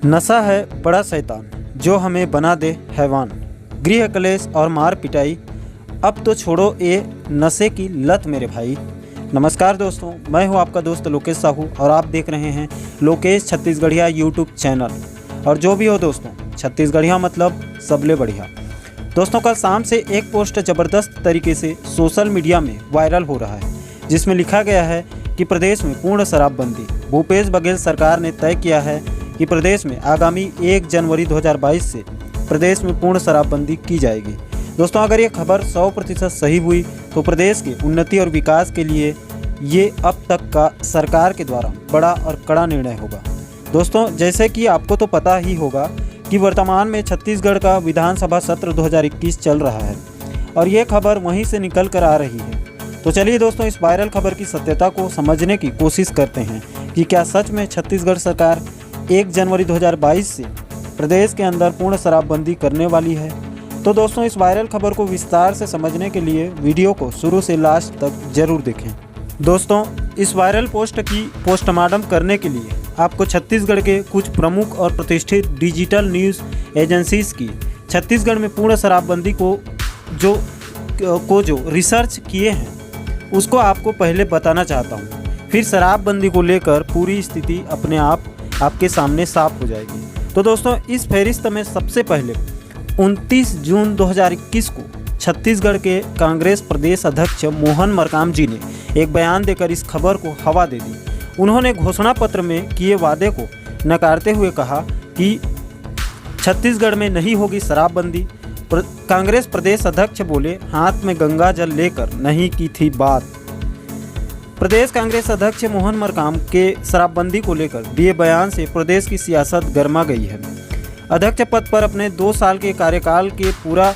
नशा है बड़ा शैतान जो हमें बना दे हैवान। गृह कलेश और मार पिटाई, अब तो छोड़ो ये नशे की लत मेरे भाई। नमस्कार दोस्तों, मैं हूं आपका दोस्त लोकेश साहू और आप देख रहे हैं लोकेश छत्तीसगढ़िया यूट्यूब चैनल। और जो भी हो दोस्तों, छत्तीसगढ़िया मतलब सबले बढ़िया। दोस्तों, कल शाम से एक पोस्ट ज़बरदस्त तरीके से सोशल मीडिया में वायरल हो रहा है, जिसमें लिखा गया है कि प्रदेश में पूर्ण शराबबंदी। भूपेश बघेल सरकार ने तय किया है कि प्रदेश में आगामी 1 जनवरी 2022 से प्रदेश में पूर्ण शराबबंदी की जाएगी। दोस्तों, अगर ये खबर 100% सही हुई तो प्रदेश के उन्नति और विकास के लिए ये अब तक का सरकार के द्वारा बड़ा और कड़ा निर्णय होगा। दोस्तों, जैसे कि आपको तो पता ही होगा कि वर्तमान में छत्तीसगढ़ का विधानसभा सत्र 2021 चल रहा है और ये खबर वहीं से निकल कर आ रही है। तो चलिए दोस्तों, इस वायरल खबर की सत्यता को समझने की कोशिश करते हैं कि क्या सच में छत्तीसगढ़ सरकार 1 जनवरी 2022 से प्रदेश के अंदर पूर्ण शराबबंदी करने वाली है। तो दोस्तों, इस वायरल खबर को विस्तार से समझने के लिए वीडियो को शुरू से लास्ट तक जरूर देखें। दोस्तों, इस वायरल पोस्ट की पोस्टमार्टम करने के लिए आपको छत्तीसगढ़ के कुछ प्रमुख और प्रतिष्ठित डिजिटल न्यूज़ एजेंसीज की छत्तीसगढ़ में पूर्ण शराबबंदी को जो रिसर्च किए हैं उसको आपको पहले बताना चाहता हूँ। फिर शराबबंदी को लेकर पूरी स्थिति अपने आप आपके सामने साफ हो जाएगी। तो दोस्तों, इस फहरिस्त में सबसे पहले 29 जून 2021 को छत्तीसगढ़ के कांग्रेस प्रदेश अध्यक्ष मोहन मरकाम जी ने एक बयान देकर इस खबर को हवा दे दी। उन्होंने घोषणा पत्र में किए वादे को नकारते हुए कहा कि छत्तीसगढ़ में नहीं होगी शराबबंदी। कांग्रेस प्रदेश अध्यक्ष बोले, हाथ में गंगा जल लेकर नहीं की थी बात। प्रदेश कांग्रेस अध्यक्ष मोहन मरकाम के शराबबंदी को लेकर दिए बयान से प्रदेश की सियासत गर्मा गई है। अध्यक्ष पद पर अपने 2 साल के कार्यकाल के पूरा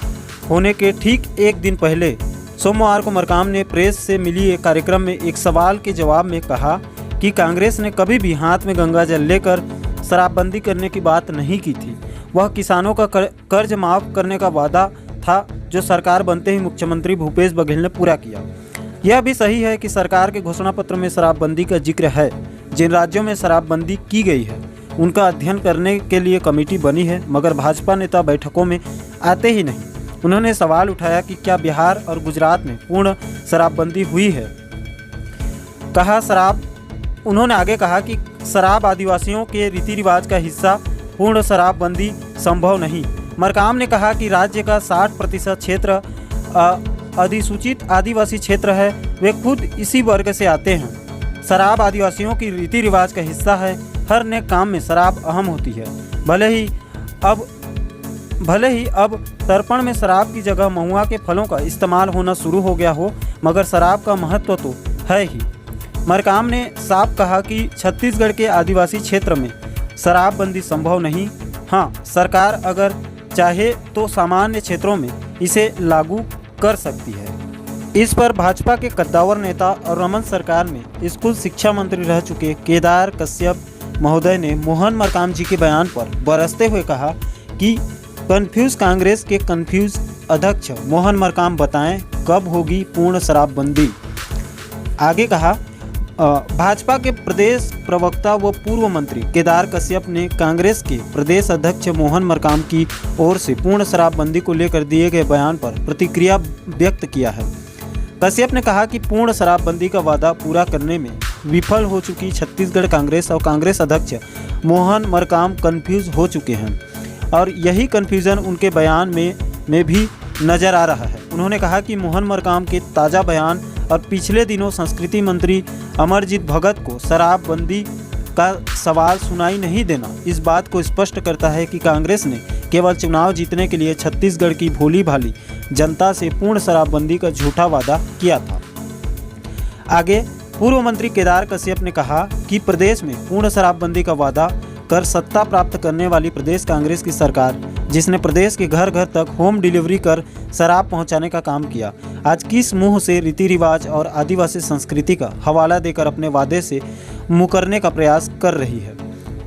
होने के ठीक एक दिन पहले सोमवार को मरकाम ने प्रेस से मिली एक कार्यक्रम में एक सवाल के जवाब में कहा कि कांग्रेस ने कभी भी हाथ में गंगा जल लेकर शराबबंदी करने की बात नहीं की थी। वह किसानों का कर्ज माफ़ करने का वादा था जो सरकार बनते ही मुख्यमंत्री भूपेश बघेल ने पूरा किया। यह भी सही है कि सरकार के घोषणा पत्र में शराबबंदी का जिक्र है। जिन राज्यों में शराबबंदी की गई है उनका अध्ययन करने के लिए कमेटी बनी है, मगर भाजपा नेता बैठकों में आते ही नहीं। उन्होंने सवाल उठाया कि क्या बिहार और गुजरात में पूर्ण शराबबंदी हुई है। उन्होंने आगे कहा कि शराब आदिवासियों के रीति रिवाज का हिस्सा, पूर्ण शराबबंदी संभव नहीं। मरकाम ने कहा कि राज्य का 60% क्षेत्र अधिसूचित आदिवासी क्षेत्र है, वे खुद इसी वर्ग से आते हैं। शराब आदिवासियों की रीति रिवाज का हिस्सा है। हर नेक काम में शराब अहम होती है। भले ही अब तर्पण में शराब की जगह महुआ के फलों का इस्तेमाल होना शुरू हो गया हो, मगर शराब का महत्व तो है ही। मरकाम ने साफ कहा कि छत्तीसगढ़ के आदिवासी क्षेत्र में शराबबंदी संभव नहीं। हाँ, सरकार अगर चाहे तो सामान्य क्षेत्रों में इसे लागू कर सकती है। इस पर भाजपा के कद्दावर नेता और रमन सरकार में स्कूल शिक्षा मंत्री रह चुके केदार कश्यप महोदय ने मोहन मरकाम जी के बयान पर बरसते हुए कहा कि कंफ्यूज कांग्रेस के कंफ्यूज अध्यक्ष मोहन मरकाम बताएं कब होगी पूर्ण शराबबंदी। आगे कहा, भाजपा के प्रदेश प्रवक्ता व पूर्व मंत्री केदार कश्यप ने कांग्रेस के प्रदेश अध्यक्ष मोहन मरकाम की ओर से पूर्ण शराबबंदी को लेकर दिए गए बयान पर प्रतिक्रिया व्यक्त किया है। कश्यप ने कहा कि पूर्ण शराबबंदी का वादा पूरा करने में विफल हो चुकी छत्तीसगढ़ कांग्रेस और कांग्रेस अध्यक्ष मोहन मरकाम कंफ्यूज हो चुके हैं और यही कन्फ्यूज़न उनके बयान में भी नज़र आ रहा है। उन्होंने कहा कि मोहन मरकाम के ताज़ा बयान और पिछले दिनों संस्कृति मंत्री अमरजीत भगत को शराबबंदी का सवाल सुनाई नहीं देना इस बात को स्पष्ट करता है कि कांग्रेस ने केवल चुनाव जीतने के लिए छत्तीसगढ़ की भोली भाली जनता से पूर्ण शराबबंदी का झूठा वादा किया था। आगे पूर्व मंत्री केदार कश्यप ने कहा कि प्रदेश में पूर्ण शराबबंदी का वादा कर सत्ता प्राप्त करने वाली प्रदेश कांग्रेस की सरकार, जिसने प्रदेश के घर घर तक होम डिलीवरी कर शराब पहुंचाने का काम किया, आज किस मुंह से रीति रिवाज और आदिवासी संस्कृति का हवाला देकर अपने वादे से मुकरने का प्रयास कर रही है।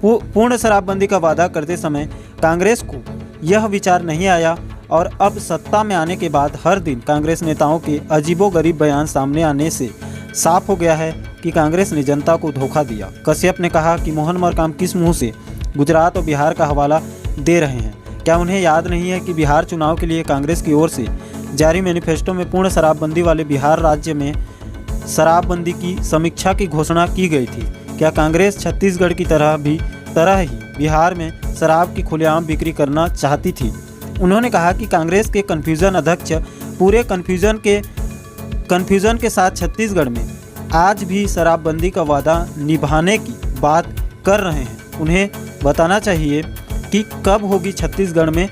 पूर्ण शराबबंदी का वादा करते समय कांग्रेस को यह विचार नहीं आया और अब सत्ता में आने के बाद हर दिन कांग्रेस नेताओं के अजीबोगरीब बयान सामने आने से साफ हो गया है कि कांग्रेस ने जनता को धोखा दिया। कश्यप ने कहा कि मोहन मरकाम किस मुंह से गुजरात और बिहार का हवाला दे रहे हैं। क्या उन्हें याद नहीं है कि बिहार चुनाव के लिए कांग्रेस की ओर से जारी मैनिफेस्टो में पूर्ण शराबबंदी वाले बिहार राज्य में शराबबंदी की समीक्षा की घोषणा की गई थी? क्या कांग्रेस छत्तीसगढ़ की तरह ही बिहार में शराब की खुलेआम बिक्री करना चाहती थी? उन्होंने कहा कि कांग्रेस के कन्फ्यूजन अध्यक्ष पूरे कन्फ्यूजन के साथ छत्तीसगढ़ में आज भी शराबबंदी का वादा निभाने की बात कर रहे हैं। उन्हें बताना चाहिए कि कब होगी छत्तीसगढ़ में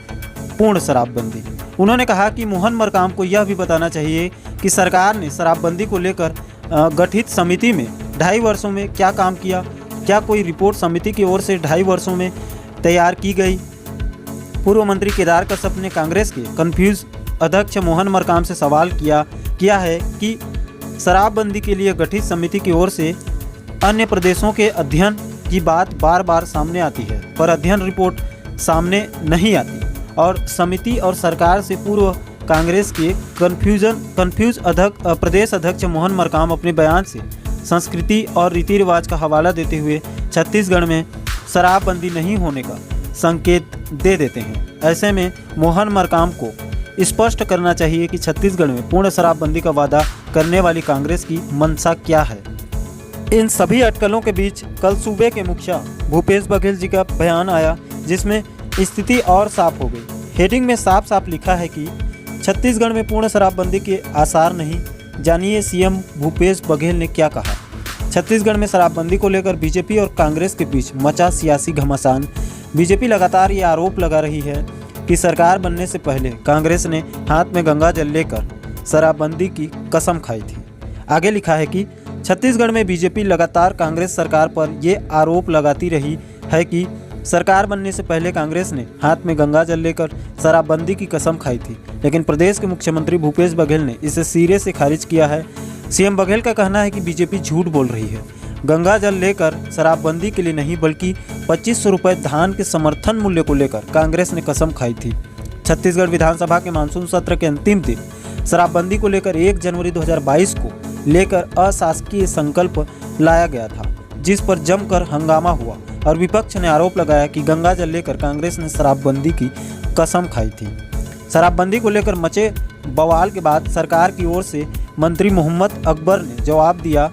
पूर्ण शराबबंदी। उन्होंने कहा कि मोहन मरकाम को यह भी बताना चाहिए कि सरकार ने शराबबंदी को लेकर गठित समिति में 2.5 वर्षों में क्या काम किया। क्या कोई रिपोर्ट समिति की ओर से 2.5 वर्षों में तैयार की गई? पूर्व मंत्री केदार कश्यप ने कांग्रेस के कन्फ्यूज अध्यक्ष मोहन मरकाम से सवाल किया है कि शराबबंदी के लिए गठित समिति की ओर से अन्य प्रदेशों के अध्ययन की बात बार बार सामने आती है, पर अध्ययन रिपोर्ट सामने नहीं आती और समिति और सरकार से पूर्व कांग्रेस के कन्फ्यूज प्रदेश अध्यक्ष मोहन मरकाम अपने बयान से संस्कृति और रीति रिवाज का हवाला देते हुए छत्तीसगढ़ में शराबबंदी नहीं होने का संकेत दे देते हैं। ऐसे में मोहन मरकाम को स्पष्ट करना चाहिए कि छत्तीसगढ़ में पूर्ण शराबबंदी का वादा करने वाली कांग्रेस की मंशा क्या है। इन सभी अटकलों के बीच कल सूबे के मुखिया भूपेश बघेल जी का बयान आया, जिसमें स्थिति और साफ हो गई। हेडिंग में साफ साफ लिखा है कि छत्तीसगढ़ में पूर्ण शराबबंदी के आसार नहीं। जानिए सीएम भूपेश बघेल ने क्या कहा। छत्तीसगढ़ में शराबबंदी को लेकर बीजेपी और कांग्रेस के बीच मचा सियासी घमासान। बीजेपी लगातार ये आरोप लगा रही है कि सरकार बनने से पहले कांग्रेस ने हाथ में गंगा जल लेकर शराबबंदी की कसम खाई थी। आगे लिखा है कि छत्तीसगढ़ में बीजेपी लगातार कांग्रेस सरकार पर ये आरोप लगाती रही है कि सरकार बनने से पहले कांग्रेस ने हाथ में गंगा जल लेकर शराबबंदी की कसम खाई थी, लेकिन प्रदेश के मुख्यमंत्री भूपेश बघेल ने इसे सिरे से खारिज किया है। सीएम बघेल का कहना है कि बीजेपी झूठ बोल रही है। गंगा जल लेकर शराबबंदी के लिए नहीं, बल्कि 2500 रुपये धान के समर्थन मूल्य को लेकर कांग्रेस ने कसम खाई थी। छत्तीसगढ़ विधानसभा के मानसून सत्र के अंतिम दिन शराबबंदी को लेकर 1 जनवरी 2022 को लेकर अशासकीय संकल्प लाया गया था, जिस पर जमकर हंगामा हुआ और विपक्ष ने आरोप लगाया कि गंगा जल लेकर कांग्रेस ने शराबबंदी की कसम खाई थी। शराबबंदी को लेकर मचे बवाल के बाद सरकार की ओर से मंत्री मोहम्मद अकबर ने जवाब दिया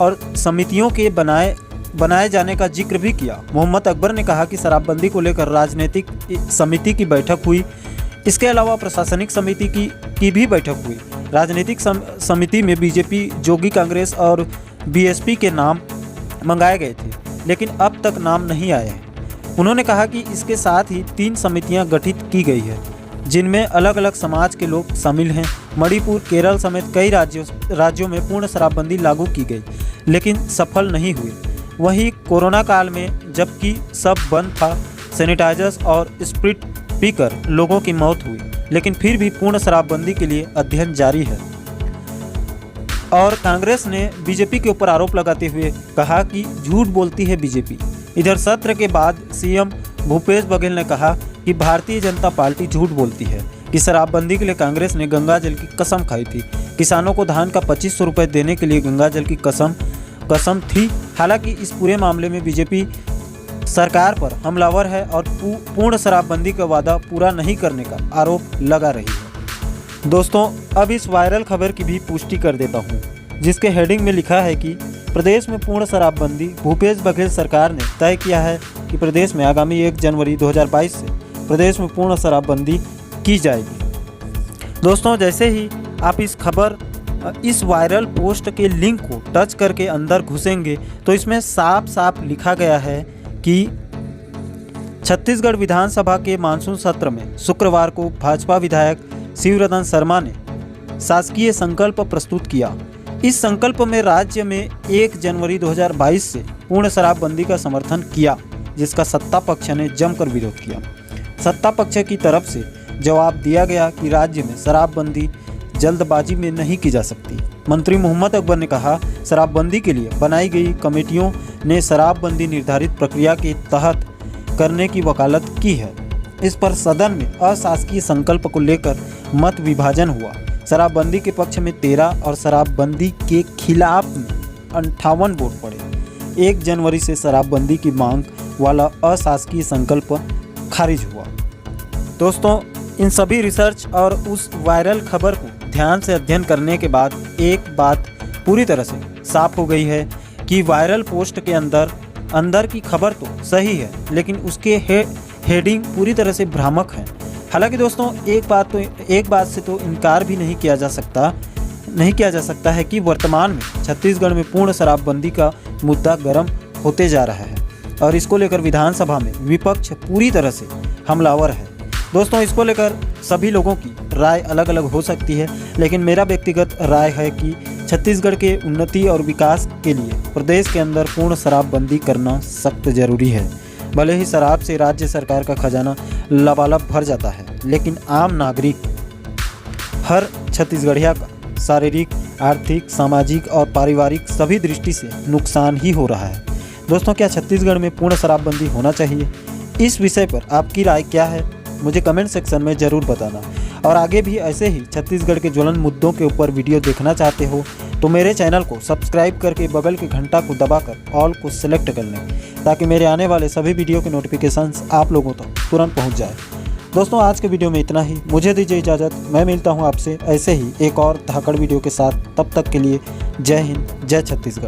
और समितियों के बनाए जाने का जिक्र भी किया। मोहम्मद अकबर ने कहा कि शराबबंदी को लेकर राजनीतिक समिति की बैठक हुई। इसके अलावा प्रशासनिक समिति की भी बैठक हुई। राजनीतिक समिति में बीजेपी, जोगी कांग्रेस और बीएसपी के नाम मंगाए गए थे, लेकिन अब तक नाम नहीं आए हैं। उन्होंने कहा कि इसके साथ ही 3 समितियां गठित की गई है, जिनमें अलग अलग समाज के लोग शामिल हैं। मणिपुर, केरल समेत कई राज्यों में पूर्ण शराबबंदी लागू की गई, लेकिन सफल नहीं हुई। वहीं कोरोना काल में जबकि सब बंद था, सैनिटाइजर्स और स्प्रिट पीकर लोगों की मौत हुई, लेकिन फिर भी पूर्ण शराबबंदी के लिए अध्ययन जारी है। और कांग्रेस ने बीजेपी के ऊपर आरोप लगाते हुए कहा कि झूठ बोलती है बीजेपी। इधर सत्र के बाद सीएम भूपेश बघेल ने कहा कि भारतीय जनता पार्टी झूठ बोलती है कि शराबबंदी के लिए कांग्रेस ने गंगा जल की कसम खाई थी। किसानों को धान का 2500 रुपये देने के लिए गंगा जल की कसम थी। हालांकि इस पूरे मामले में बीजेपी सरकार पर हमलावर है और पूर्ण शराबबंदी का वादा पूरा नहीं करने का आरोप लगा रही है। दोस्तों, अब इस वायरल खबर की भी पुष्टि कर देता हूँ, जिसके हेडिंग में लिखा है कि प्रदेश में पूर्ण शराबबंदी। भूपेश बघेल सरकार ने तय किया है कि प्रदेश में आगामी 1 जनवरी 2022 से प्रदेश में पूर्ण शराबबंदी की जाएगी। दोस्तों, जैसे ही आप इस वायरल पोस्ट के लिंक को टच करके अंदर घुसेंगे तो इसमें साफ साफ लिखा गया है कि छत्तीसगढ़ विधानसभा के मानसून सत्र में शुक्रवार को भाजपा विधायक शिवरतन शर्मा ने शासकीय संकल्प प्रस्तुत किया। इस संकल्प में राज्य में 1 जनवरी 2022 से पूर्ण शराबबंदी का समर्थन किया, जिसका सत्ता पक्ष ने जमकर विरोध किया। सत्ता पक्ष की तरफ से जवाब दिया गया कि राज्य में शराबबंदी जल्दबाजी में नहीं की जा सकती। मंत्री मोहम्मद अकबर ने कहा, शराबबंदी के लिए बनाई गई कमेटियों ने शराबबंदी निर्धारित प्रक्रिया के तहत करने की वकालत की है। इस पर सदन में अशासकीय संकल्प को लेकर मत विभाजन हुआ। शराबबंदी के पक्ष में 13 और शराबबंदी के खिलाफ में 58 वोट पड़े। 1 जनवरी से शराबबंदी की मांग वाला अशासकीय संकल्प खारिज हुआ। दोस्तों, इन सभी रिसर्च और उस वायरल खबर को ध्यान से अध्ययन करने के बाद एक बात पूरी तरह से साफ हो गई है कि वायरल पोस्ट के अंदर की खबर तो सही है, लेकिन उसके हेडिंग पूरी तरह से भ्रामक है। हालांकि दोस्तों, एक बात से तो इनकार भी नहीं किया जा सकता है कि वर्तमान में छत्तीसगढ़ में पूर्ण शराबबंदी का मुद्दा गर्म होते जा रहा है और इसको लेकर विधानसभा में विपक्ष पूरी तरह से हमलावर है। दोस्तों, इसको लेकर सभी लोगों की राय अलग अलग हो सकती है, लेकिन मेरा व्यक्तिगत राय है कि छत्तीसगढ़ के उन्नति और विकास के लिए प्रदेश के अंदर पूर्ण शराबबंदी करना सख्त जरूरी है। भले ही शराब से राज्य सरकार का खजाना लबालब भर जाता है, लेकिन आम नागरिक हर छत्तीसगढ़िया का शारीरिक, आर्थिक, सामाजिक और पारिवारिक सभी दृष्टि से नुकसान ही हो रहा है। दोस्तों, क्या छत्तीसगढ़ में पूर्ण शराबबंदी होना चाहिए? इस विषय पर आपकी राय क्या है? मुझे कमेंट सेक्शन में ज़रूर बताना। और आगे भी ऐसे ही छत्तीसगढ़ के ज्वलन मुद्दों के ऊपर वीडियो देखना चाहते हो तो मेरे चैनल को सब्सक्राइब करके बगल के घंटा को दबाकर ऑल को सिलेक्ट कर लें, ताकि मेरे आने वाले सभी वीडियो के नोटिफिकेशंस आप लोगों तक तुरंत पहुंच जाए। दोस्तों, आज के वीडियो में इतना ही। मुझे दीजिए इजाज़त। मैं मिलता हूं आपसे ऐसे ही एक और धाकड़ वीडियो के साथ। तब तक के लिए जय हिंद, जय छत्तीसगढ़।